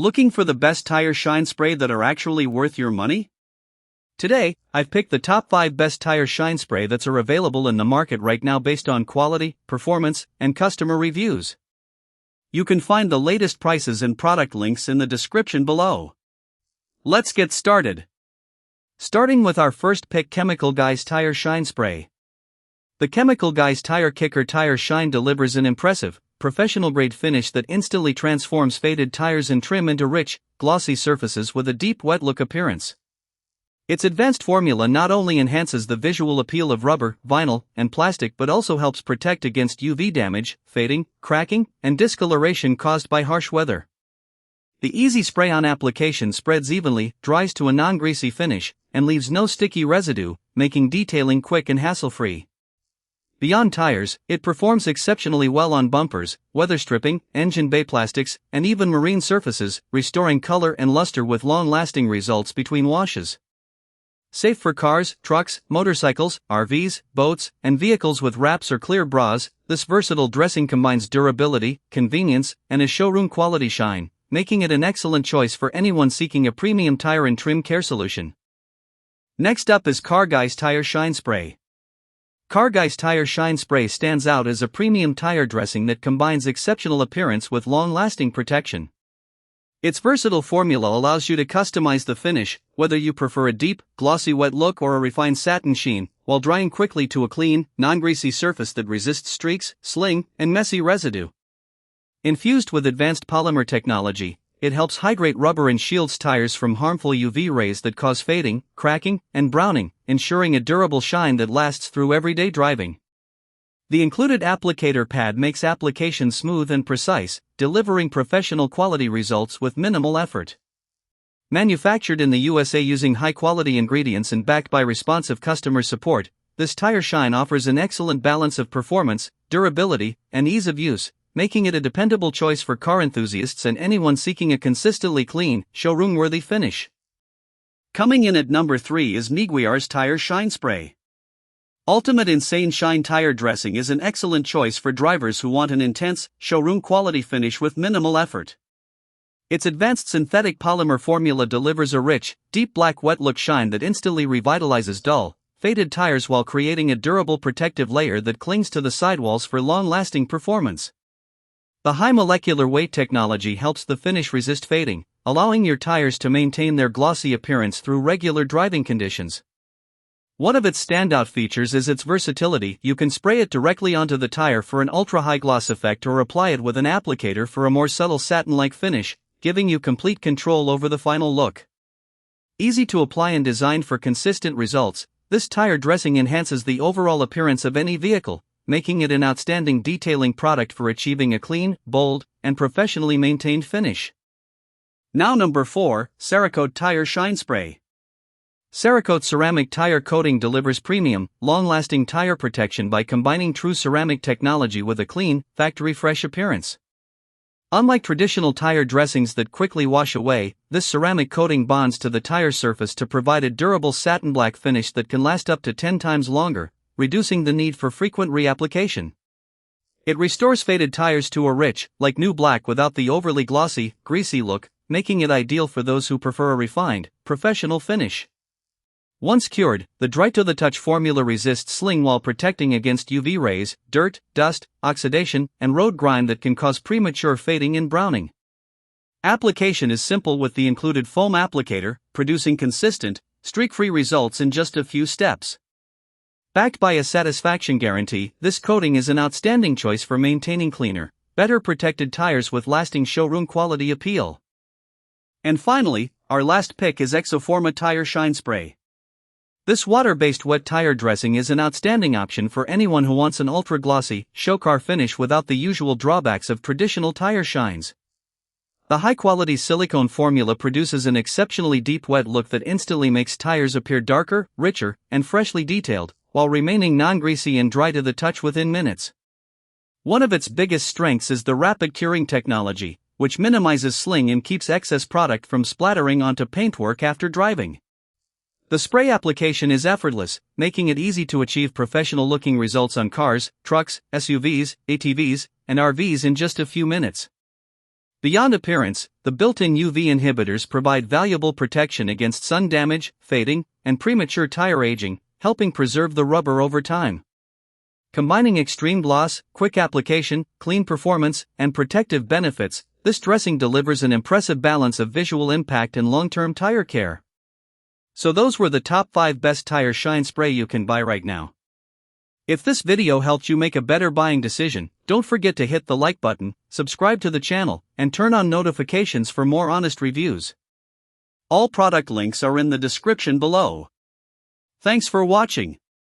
Looking for the best tire shine spray that are actually worth your money? Today, I've picked the top 5 best tire shine spray that are available in the market right now based on quality, performance, and customer reviews. You can find the latest prices and product links in the description below. Let's get started. Starting with our first pick, Chemical Guys Tire Shine Spray. The Chemical Guys Tire Kicker Tire Shine delivers an impressive, professional-grade finish that instantly transforms faded tires and trim into rich, glossy surfaces with a deep wet look appearance. Its advanced formula not only enhances the visual appeal of rubber, vinyl, and plastic but also helps protect against UV damage, fading, cracking, and discoloration caused by harsh weather. The easy spray-on application spreads evenly, dries to a non-greasy finish, and leaves no sticky residue, making detailing quick and hassle-free. Beyond tires, it performs exceptionally well on bumpers, weather stripping, engine bay plastics, and even marine surfaces, restoring color and luster with long-lasting results between washes. Safe for cars, trucks, motorcycles, RVs, boats, and vehicles with wraps or clear bras, this versatile dressing combines durability, convenience, and a showroom-quality shine, making it an excellent choice for anyone seeking a premium tire and trim care solution. Next up is Car Guys Tire Shine Spray. Car Guys Tire Shine Spray stands out as a premium tire dressing that combines exceptional appearance with long-lasting protection. Its versatile formula allows you to customize the finish, whether you prefer a deep, glossy wet look or a refined satin sheen, while drying quickly to a clean, non-greasy surface that resists streaks, sling, and messy residue. Infused with advanced polymer technology, it helps hydrate rubber and shields tires from harmful UV rays that cause fading, cracking, and browning, ensuring a durable shine that lasts through everyday driving. The included applicator pad makes application smooth and precise, delivering professional quality results with minimal effort. Manufactured in the USA using high-quality ingredients and backed by responsive customer support, this tire shine offers an excellent balance of performance, durability, and ease of use, making it a dependable choice for car enthusiasts and anyone seeking a consistently clean, showroom-worthy finish. Coming in at number 3 is Meguiar's Tire Shine Spray. Ultimate Insane Shine Tire Dressing is an excellent choice for drivers who want an intense, showroom-quality finish with minimal effort. Its advanced synthetic polymer formula delivers a rich, deep black wet look shine that instantly revitalizes dull, faded tires while creating a durable protective layer that clings to the sidewalls for long-lasting performance. The high molecular weight technology helps the finish resist fading, allowing your tires to maintain their glossy appearance through regular driving conditions. One of its standout features is its versatility. You can spray it directly onto the tire for an ultra-high gloss effect or apply it with an applicator for a more subtle satin-like finish, giving you complete control over the final look. Easy to apply and designed for consistent results, this tire dressing enhances the overall appearance of any vehicle, making it an outstanding detailing product for achieving a clean, bold, and professionally maintained finish. Now number 4, Cerakote Tire Shine Spray. Cerakote ceramic tire coating delivers premium, long-lasting tire protection by combining true ceramic technology with a clean, factory-fresh appearance. Unlike traditional tire dressings that quickly wash away, this ceramic coating bonds to the tire surface to provide a durable satin black finish that can last up to 10 times longer, reducing the need for frequent reapplication. It restores faded tires to a rich, like new black without the overly glossy, greasy look, making it ideal for those who prefer a refined, professional finish. Once cured, the dry-to-the-touch formula resists sling while protecting against UV rays, dirt, dust, oxidation, and road grime that can cause premature fading and browning. Application is simple with the included foam applicator, producing consistent, streak-free results in just a few steps. Backed by a satisfaction guarantee, this coating is an outstanding choice for maintaining cleaner, better protected tires with lasting showroom-quality appeal. And finally, our last pick is Exoforma Tire Shine Spray. This water-based wet tire dressing is an outstanding option for anyone who wants an ultra-glossy, showcar finish without the usual drawbacks of traditional tire shines. The high-quality silicone formula produces an exceptionally deep wet look that instantly makes tires appear darker, richer, and freshly detailed, while remaining non-greasy and dry to the touch within minutes. One of its biggest strengths is the rapid curing technology, which minimizes sling and keeps excess product from splattering onto paintwork after driving. The spray application is effortless, making it easy to achieve professional-looking results on cars, trucks, SUVs, ATVs, and RVs in just a few minutes. Beyond appearance, the built-in UV inhibitors provide valuable protection against sun damage, fading, and premature tire aging, helping preserve the rubber over time. Combining extreme gloss, quick application, clean performance, and protective benefits, this dressing delivers an impressive balance of visual impact and long-term tire care. So those were the top 5 best tire shine spray you can buy right now. If this video helped you make a better buying decision, don't forget to hit the like button, subscribe to the channel, and turn on notifications for more honest reviews. All product links are in the description below. Thanks for watching.